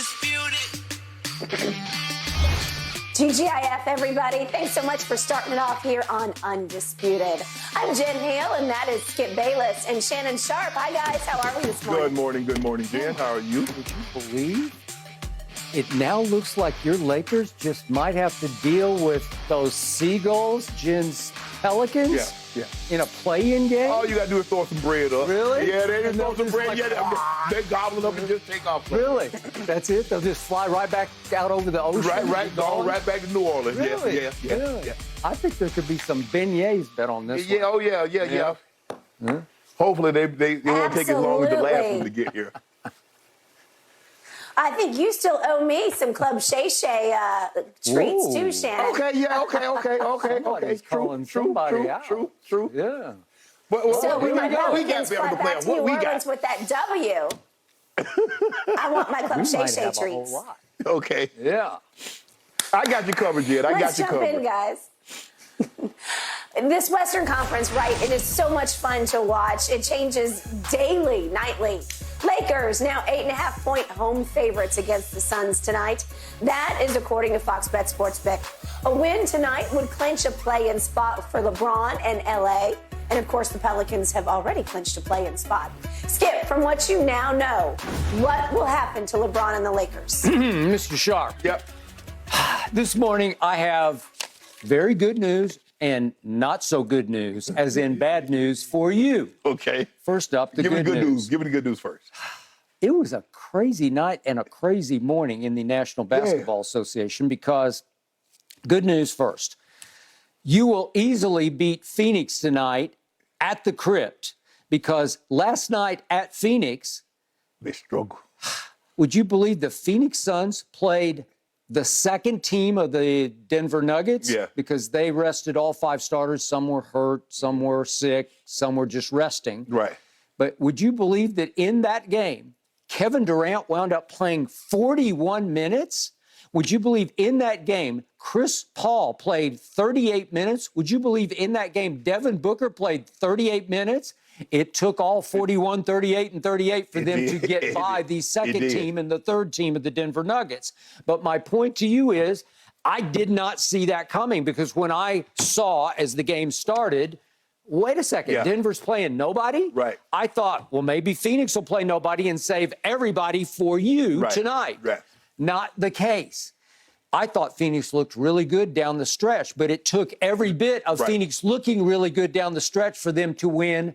Undisputed. TGIF, everybody. Thanks so much for starting it off here on Undisputed. I'm Jen Hale, and that is Skip Bayless and Shannon Sharp. Hi, guys. How are we this morning? Good morning, Jen. How are you? Would you believe it now looks like your Lakers just might have to deal with those Seagulls, Jen's Pelicans? Yeah. In a play-in game? All you got to do is throw some bread up. Really? Yeah, they just throw some just bread. They gobble up and just take off. Really? That's it? They'll just fly right back out over the ocean? Go right back to New Orleans. Really? Yeah. I think there could be some beignets bet on this one. Yeah. Hopefully they won't take as long as the last one to get here. I think you still owe me some Club Shay Shay treats too, Shannon. Okay. Calling somebody out. True. Yeah. So we my got Pelicans to be able to fly play back on to New what we Orleans got. with that W. I want my Club Shay Shay have a whole treats. lot. Okay. Yeah. I got you covered, Jed. Let's jump in, guys. This Western Conference, right, it is so much fun to watch. It changes daily, nightly. Lakers now 8.5-point home favorites against the Suns tonight. That is according to Fox Bet Sportsbook. A win tonight would clinch a play-in spot for LeBron and LA. And of course, the Pelicans have already clinched a play-in spot. Skip, from what you now know, what will happen to LeBron and the Lakers? Mr. Sharp. Yep. This morning, I have very good news and not so good news, as in bad news for you. Okay. First up, the Give me good the good news. news. Give me the good news first. It was a crazy night and a crazy morning in the National Basketball Association because, good news first, you will easily beat Phoenix tonight at the Crypt because last night at Phoenix, They struggle. would you believe the Phoenix Suns played the second team of the Denver Nuggets? Yeah. Because they rested all five starters. Some were hurt, some were sick, some were just resting. Right. But would you believe that in that game, Kevin Durant wound up playing 41 minutes? Would you believe in that game, Chris Paul played 38 minutes? Would you believe in that game, Devin Booker played 38 minutes? It took all 41, 38, and 38 for them to get by the second team and the third team of the Denver Nuggets. But my point to you is, I did not see that coming because when I saw as the game started, wait a second, Denver's playing nobody? Right. I thought, well, maybe Phoenix will play nobody and save everybody for you tonight. Right. Not the case. I thought Phoenix looked really good down the stretch, but it took every bit of Phoenix looking really good down the stretch for them to win,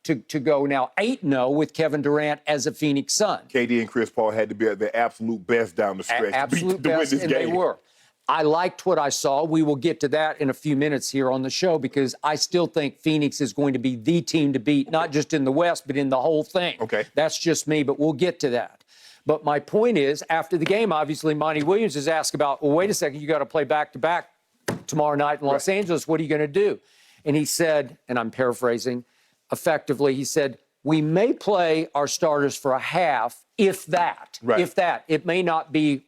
to go now 8-0 with Kevin Durant as a Phoenix Sun. KD and Chris Paul had to be at their absolute best down the stretch Absolute to win best, this and game. they were. I liked what I saw. We will get to that in a few minutes here on the show because I still think Phoenix is going to be the team to beat, not just in the West, but in the whole thing. Okay. That's just me, but we'll get to that. But my point is, after the game, obviously, Monty Williams is asked about, well, wait a second, you got to play back-to-back tomorrow night in Los Angeles. What are you going to do? And he said, and I'm paraphrasing, effectively, he said, we may play our starters for a half, if that. Right. If that. It may not be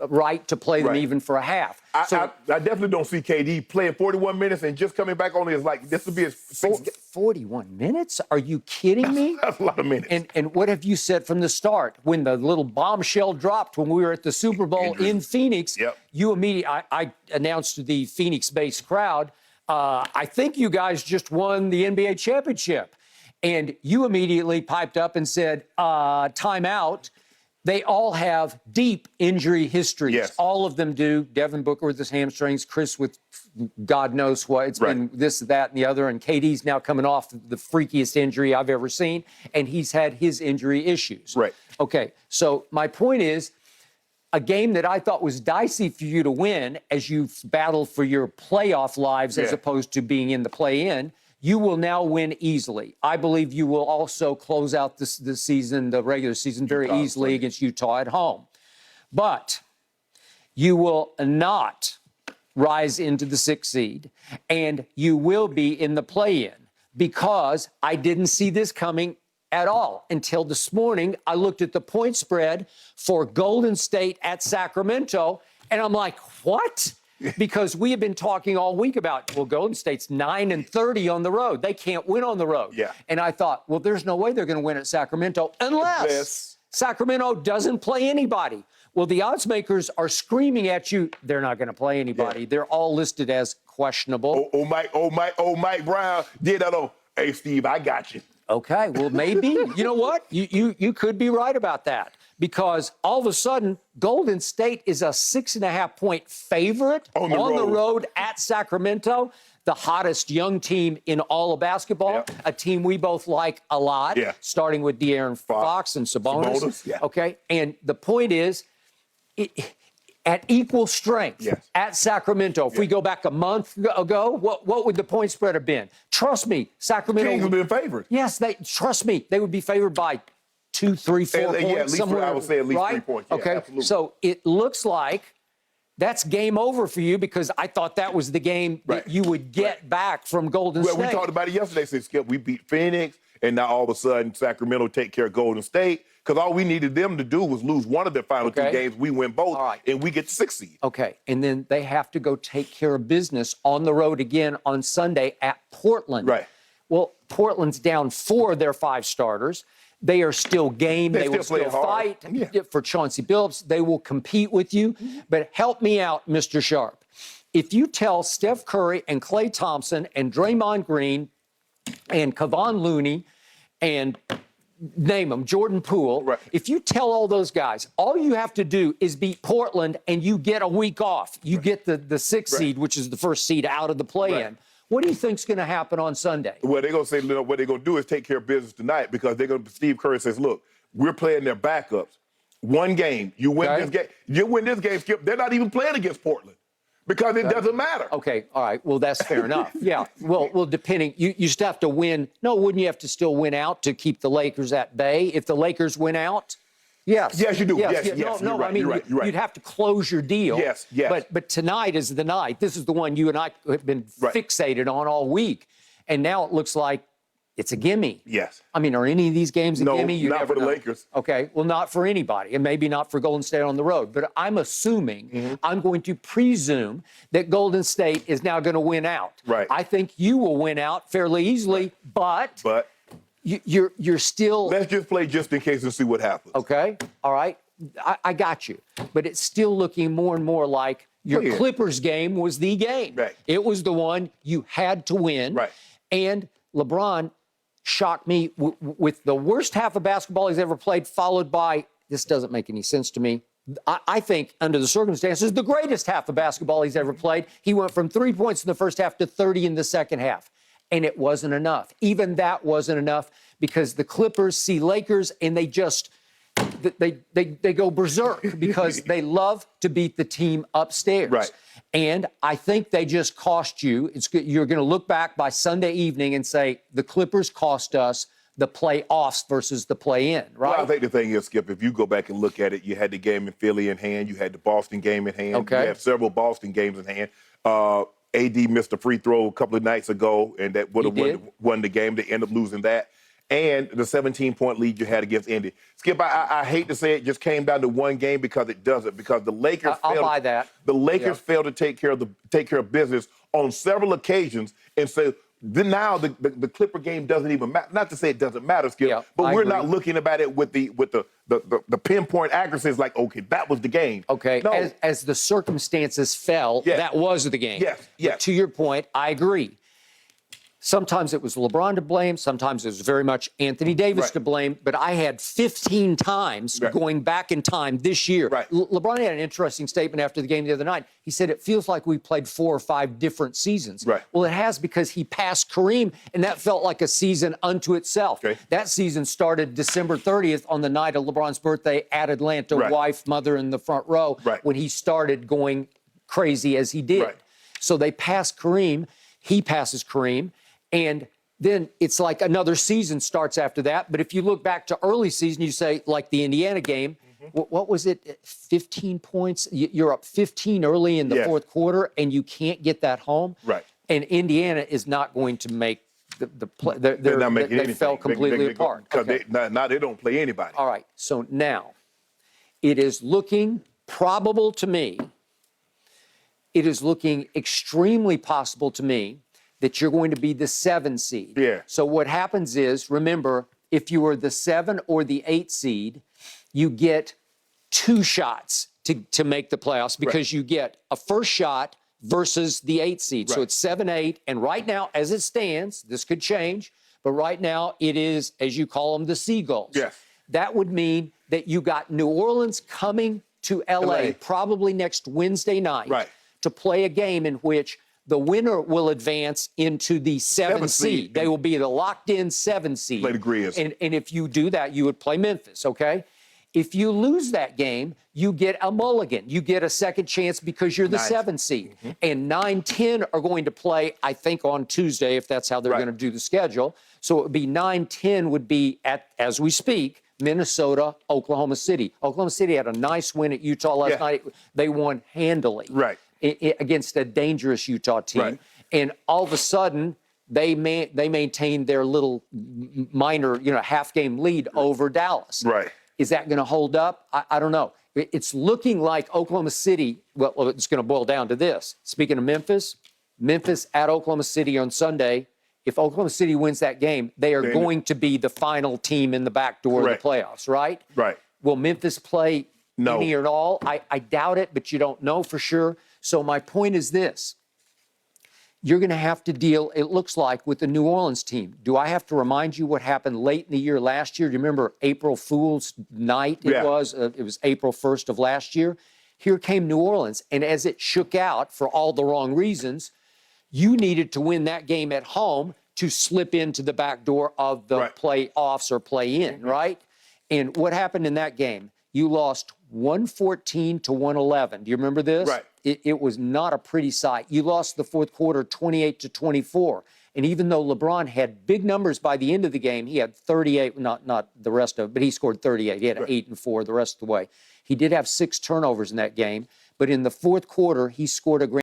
right to play them even for a half. I definitely don't see KD playing 41 minutes and just coming back only as like, this would be his 41 minutes? Are you kidding me? That's a lot of minutes. And what have you said from the start? When the little bombshell dropped when we were at the Super Bowl in Phoenix, you immediately, I announced to the Phoenix-based crowd, I think you guys just won the NBA championship. And you immediately piped up and said, timeout. They all have deep injury histories. Yes. All of them do. Devin Booker with his hamstrings, Chris with God knows what. It's been this, that, and the other. And KD's now coming off the freakiest injury I've ever seen. And he's had his injury issues. Right. Okay, so my point is, a game that I thought was dicey for you to win as you battle for your playoff lives as opposed to being in the play-in, you will now win easily. I believe you will also close out the season, the regular season, very easily against Utah at home. But you will not rise into the 6th seed, and you will be in the play-in because I didn't see this coming at all until this morning. I looked at the point spread for Golden State at Sacramento, and I'm like, what? Because we have been talking all week about, well, Golden State's 9-30 on the road. They can't win on the road. Yeah. And I thought, well, there's no way they're going to win at Sacramento unless Sacramento doesn't play anybody. Well, the odds makers are screaming at you, they're not going to play anybody. Yeah. They're all listed as questionable. Mike Brown did that. Hey, Steve, I got you. Okay, well, maybe. You know what? You could be right about that, because all of a sudden, Golden State is a 6.5-point favorite on the road at Sacramento, the hottest young team in all of basketball, a team we both like a lot, starting with De'Aaron Fox and Sabonis. Okay, and the point is, at equal strength at Sacramento. If we go back a month ago, what would the point spread have been? Trust me, Sacramento Kings would have been favored. Yes, trust me, they would be favored by 2, 3, 4 points. Yeah, at least somewhere, I would say at least right? 3 points. Yeah, okay, absolutely. So it looks like that's game over for you, because I thought that was the game that you would get back from Golden State. We talked about it yesterday. Said, Skip, we beat Phoenix, and now all of a sudden Sacramento take care of Golden State, because all we needed them to do was lose one of their final 2 games. We win both, and we get 6th seed. Okay, and then they have to go take care of business on the road again on Sunday at Portland. Right. Well, Portland's down 4 of their 5 starters. They are still game. They will still fight for Chauncey Billups. They will compete with you. But help me out, Mr. Sharp. If you tell Steph Curry and Klay Thompson and Draymond Green and Kevon Looney and name them, Jordan Poole, if you tell all those guys, all you have to do is beat Portland and you get a week off. You get the 6th seed, which is the first seed out of the play-in. What do you think's going to happen on Sunday? Well, they're going to say, what they're going to do is take care of business tonight, because they're going to, Steve Kerr says, look, we're playing their backups. One game, you win this game. You win this game, Skip. They're not even playing against Portland, because it doesn't matter. Okay, all right. Well, that's fair enough. Yeah. Well, depending, you still have to win. No, wouldn't you have to still win out to keep the Lakers at bay? If the Lakers win out? Yes. Yes, you do. Yes. No, right, I mean, you're right. You'd have to close your deal. Yes. But tonight is the night. This is the one you and I have been fixated on all week. And now it looks like it's a gimme. Yes. I mean, are any of these games a gimme? You not never for the know. Lakers. Okay, well, not for anybody, and maybe not for Golden State on the road. But I'm assuming, I'm going to presume that Golden State is now going to win out. Right. I think you will win out fairly easily, but you're still. Let's just play just in case and see what happens. Okay, all right, I got you. But it's still looking more and more like your Clippers game was the game. Right. It was the one you had to win. Right. And LeBron shocked me with the worst half of basketball he's ever played, followed by, this doesn't make any sense to me, I think, under the circumstances, the greatest half of basketball he's ever played. He went from 3 points in the first half to 30 in the second half. And it wasn't enough. Even that wasn't enough, because the Clippers see Lakers and they just, they go berserk because they love to beat the team upstairs. Right. And I think they just cost you. You're going to look back by Sunday evening and say, the Clippers cost us the playoffs versus the play-in, right? Well, I think the thing is, Skip, if you go back and look at it, you had the game in Philly in hand. You had the Boston game in hand. Okay. You have several Boston games in hand. AD missed a free throw a couple of nights ago, and that would have won the game. They ended up losing that. And the 17-point lead you had against Indy. Skip, I hate to say it, just came down to one game, because it doesn't. Because the Lakers I'll buy that. The Lakers failed to take care of business on several occasions, and so then now the Clipper game doesn't even matter. Not to say it doesn't matter, Skip, but we're not looking about it with the pinpoint accuracy. It's like, okay, that was the game. Okay, no. as the circumstances fell, that was the game. Yes. But to your point, I agree. Sometimes it was LeBron to blame. Sometimes it was very much Anthony Davis to blame. But I had 15 times going back in time this year. Right. LeBron had an interesting statement after the game the other night. He said, it feels like we played 4 or 5 different seasons. Right. Well, it has, because he passed Kareem, and that felt like a season unto itself. Okay. That season started December 30th on the night of LeBron's birthday at Atlanta, wife, mother in the front row, when he started going crazy as he did. Right. So they passed Kareem. He passes Kareem. And then it's like another season starts after that. But if you look back to early season, you say, like the Indiana game, what was it, 15 points? You're up 15 early in the fourth quarter, and you can't get that home. Right. And Indiana is not going to make the play. They're not making anything. They fell completely apart. Because now they don't play anybody. All right. So now it is looking probable to me, it is looking extremely possible to me that you're going to be the 7 seed. Yeah. So what happens is, remember, if you were the 7 or the 8 seed, you get 2 shots to make the playoffs because you get a first shot versus the 8 seed. So it's 7-8. And right now, as it stands, this could change, but right now it is, as you call them, the Seagulls. Yes. That would mean that you got New Orleans coming to LA probably next Wednesday night to play a game in which the winner will advance into the 7 seed. They will be the locked-in 7 seed. Play the Grizz. And if you do that, you would play Memphis, okay? If you lose that game, you get a mulligan. You get a second chance because you're the 7 seed. And 9-10 are going to play, I think, on Tuesday, if that's how they're going to do the schedule. So it would be 9-10 would be, as we speak, Minnesota, Oklahoma City. Oklahoma City had a nice win at Utah last night. They won handily against a dangerous Utah team. And all of a sudden, they maintained their little minor, half-game lead over Dallas. Is that going to hold up? I don't know. It's looking like Oklahoma City, well, it's going to boil down to this. Speaking of Memphis at Oklahoma City on Sunday. If Oklahoma City wins that game, they are going to be the final team in the back door of the playoffs, right? Will Memphis play any at all? I doubt it, but you don't know for sure. So my point is this. You're going to have to deal, it looks like, with the New Orleans team. Do I have to remind you what happened late in the year last year? Do you remember April Fool's night it was? It was April 1st of last year. Here came New Orleans, and as it shook out for all the wrong reasons, you needed to win that game at home to slip into the back door of the playoffs or play-in, right? And what happened in that game? You lost 114 to 111. Do you remember this? It was not a pretty sight. You lost the fourth quarter 28 to 24. And even though LeBron had big numbers by the end of the game, he had 38, not the rest of it, but he scored 38. He had 8 and 4 the rest of the way. He did have 6 turnovers in that game, but in the fourth quarter, he scored a grand